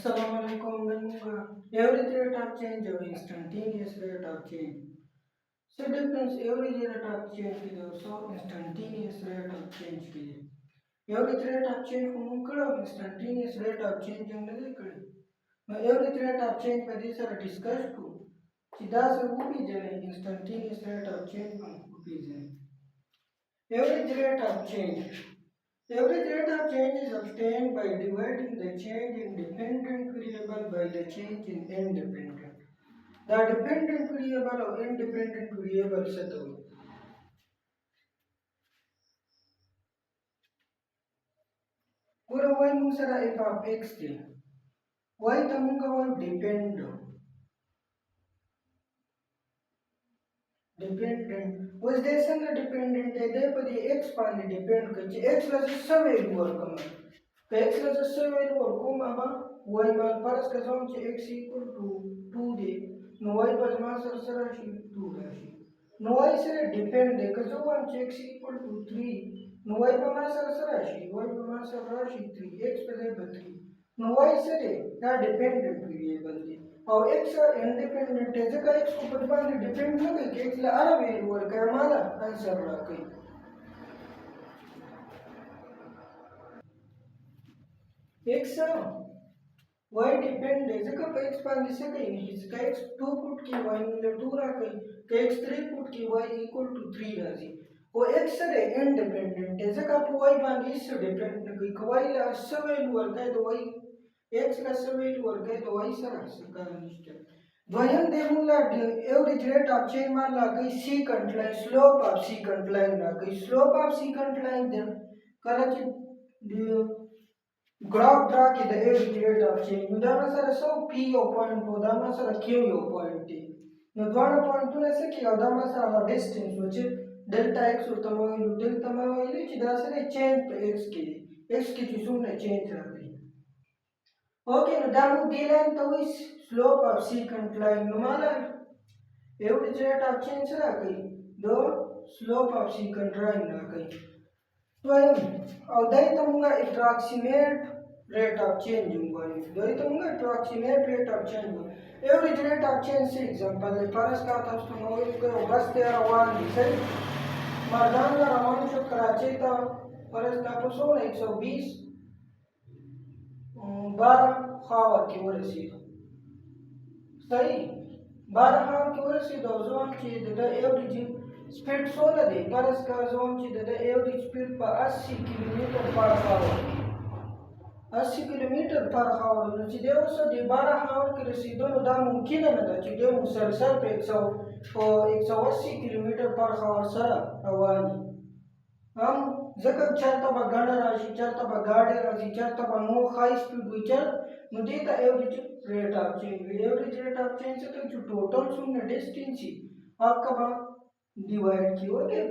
Assalamualaikum Danunga. Average rate of change or instantaneous rate of change. So difference average rate of change is also instantaneous rate of change के लिए average rate of change को मुकड़ा instantaneous rate of change हमने देखा मैं average rate of change पर ये सारा discuss को सीधा से वो भी जाने instantaneous rate of change को वो भी जाने average rate of change. The average rate of change is obtained by dividing the change in dependent variable by the change in independent. The dependent variable or independent variable से तो पूरा y मुंगसरा f of x थे y तमुंगा y dependent was there some dependent है दे पर ये x पाने depend कर x ला से सब एक वर्क कम x ला से सब एक वर्क कम अब y मान परस का जोन से x equal to 2 they know y पर मान सर राशि 2 राशि नो y से डिपेंड है का जोन से x equal to 3 नो y पर मान सर राशि y पर मान सर राशि 3 x पर है 3 नो y से ना डिपेंडेंट वेरिएबल है और x इंडिपेंडेंट है जगह x को प्रतिबंध डिपेंड न करे x ला अरे वैल्यू और कर माला आंसर रखे x y डिपेंड है जगह पे x पाने से कहीं नहीं इसका x 2 पुट की y ने 2 रखे के x 3 पुट की y इक्वल टू 3 राजी वो x से इंडिपेंडेंट है जगह पे y पाने इससे डिपेंड न कोई y ला सब वैल्यू और का तो y x ला सब वैल्यू और का तो y सर का निश्चय द्वयम देमुला एवरेज रेट ऑफ चेंज मान ला गई secant line slope of secant line ला गई slope of secant line दे करा कि ग्राफ ड्रा की the average rate of change उदाहरण सर सो p यो पॉइंट उदाहरण सर q यो पॉइंट टी न द्वारा पॉइंट ने से कि उदाहरण sir distance which delta x और तमाम डेल्टा तमाम इले चिदा सर चेंज पे x की चीजों ने चेंज रहा ओके न दामु दिलाइन तो इस स्लोप ऑफ secant line नुमाला एवरेज रेट ऑफ चेंज रहा कई दो स्लोप ऑफ secant line ना कई तो और दाई तमुंगा approximate rate of change हुआ है दाई तमुंगा approximate rate of change हुआ एवरेज रेट ऑफ चेंज से एग्जांपल है परस का था तो मोबाइल को बस तेरा वान से मर्दान का रमान शो कराची था परस का तो 120 12 खावर की वरसी सही 12 खावर की वरसी दो जोन की द एवरेज स्पीड 16 दे परस का जोन की द एवरेज स्पीड पर 80 kilometre per hour 80 kilometre per hour न ची देव सो दे 12 खावर की रसी दोनों दा मुमकिन है ना ची देव मुसलसल पे 180 kilometre per hour sir Avani हम जकब चलता बा गाड़ा राशि चलता बा गाड़ी राशि चलता बा नो हाई स्पीड विचर नु देता average rate of change average rate of change से तो जो टोटल सुन डिस्टेंस ही आपका बा डिवाइड की ओके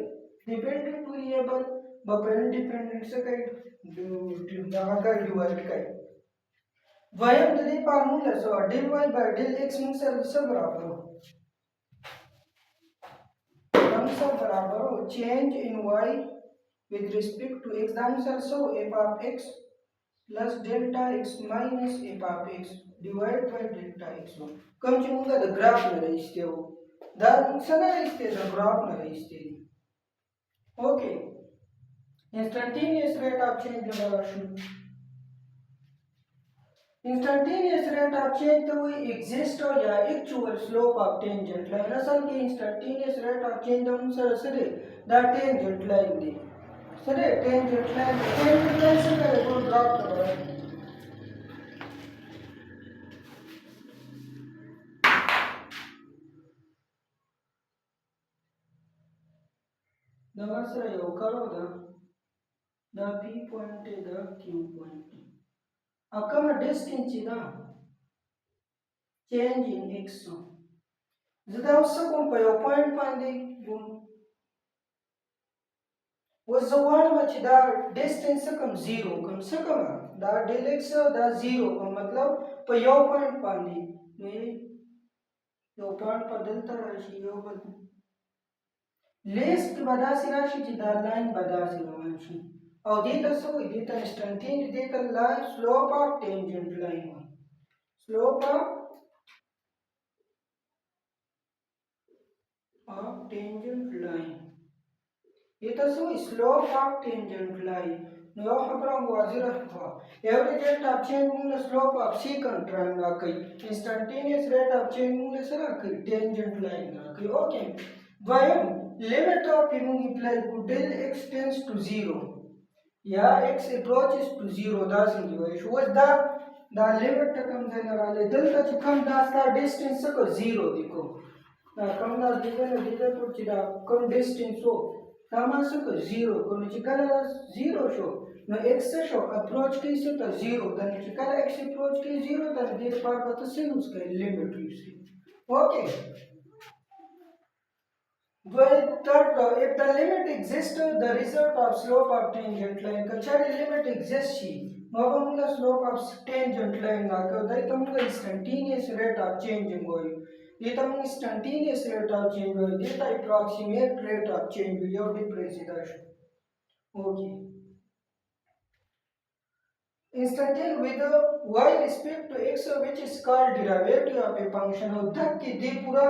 डिपेंडेंट वेरिएबल बा इंडिपेंडेंट से कई का डिवाइड कई वयम दे पार मूल्य सो del y by del x में सब बराबर हो हम सब बराबर हो change in y with respect to x the answer so f of x plus delta x minus f of x divided by delta x कम चुनूंगा the graph में रहिस्ते हो दार सना रहिस्ते the graph में रहिस्ते okay instantaneous rate of change लगा शु instantaneous rate of change तो वही exist हो या actual slope of tangent line असल के instantaneous rate of change हम सर the tangent line दे सरे टेंजेंट लाइन से करे तो ड्रॉप करो दवा से यो करो द p पॉइंट है द q पॉइंट अकम डिस्टेंस ना चेंज इन x जदा उससे कौन पे पॉइंट पांदे गुण was the one which the distance कम से कम the del x the 0 का मतलब पर यो पॉइंट पानी ये यो पॉइंट पर delta राशि यो बद लेस की बदासी राशि की द लाइन बदासी राशि और देता सो देता इंस्टेंटेनियस देता line slope of tangent line slope of tangent line. يتساوي slope of tangent line. نو خبران واضح हुआ. Average rate of change मूल slope of secant line ना कहीं. Instantaneous rate of change मूल सरा कहीं tangent line ना कहीं. Okay. When limit of imply del x tends to 0. या x approaches to 0 that's in the way. Was the limit comes in the delta to come the distance को 0 देखो. कम ना दिले पुढची कम distance हो तामासु को 0 कोणी चिकाला 0 शो न x शो approach की से तो 0 तने चिकाला x approach की 0 तने देर पार पता से उसका limit use okay. Well, third, if the limit exists, the result of slope of tangent line, Kachari limit exists he, normal slope of tangent line ना क्यों दाई तमुगा instantaneous rate of change होई, ये तमुगा instantaneous rate of change होई, ये ता approximate rate of change होई, यो difference इधर, okay. Instantaneous with y respect to x which is called derivative of a function, और तक की दे पूरा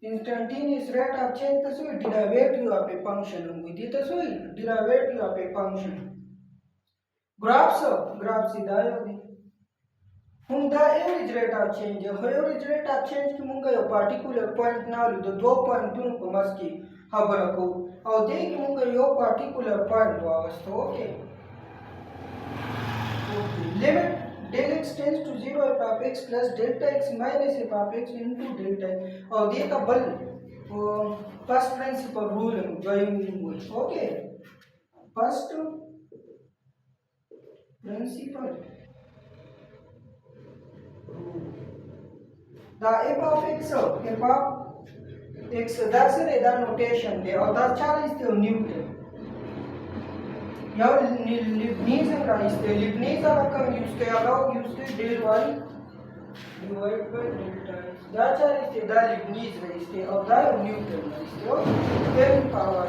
instantaneous rate of change तस्वीर derivative of a function होंगी दी तस्वीर derivative of a function graphs इधर होगी हम the average rate of change है average rate of change की मुंगा यो particular point ना लो तो 2 point तुम को मस्की खबर को और दे की मुंगा यो particular point वावस्त okay limit del x tends to 0 f of x plus delta x minus f of x into delta x और ये का बल first principle rule है joining rule okay first principle the f of x that's the notation there और that charge is the Newton यार Leibniz का इससे Leibniz का रकम यूज किया यूज के del y divided by delta x that's how is the Leibniz है इसके और that Newton है इसके और then power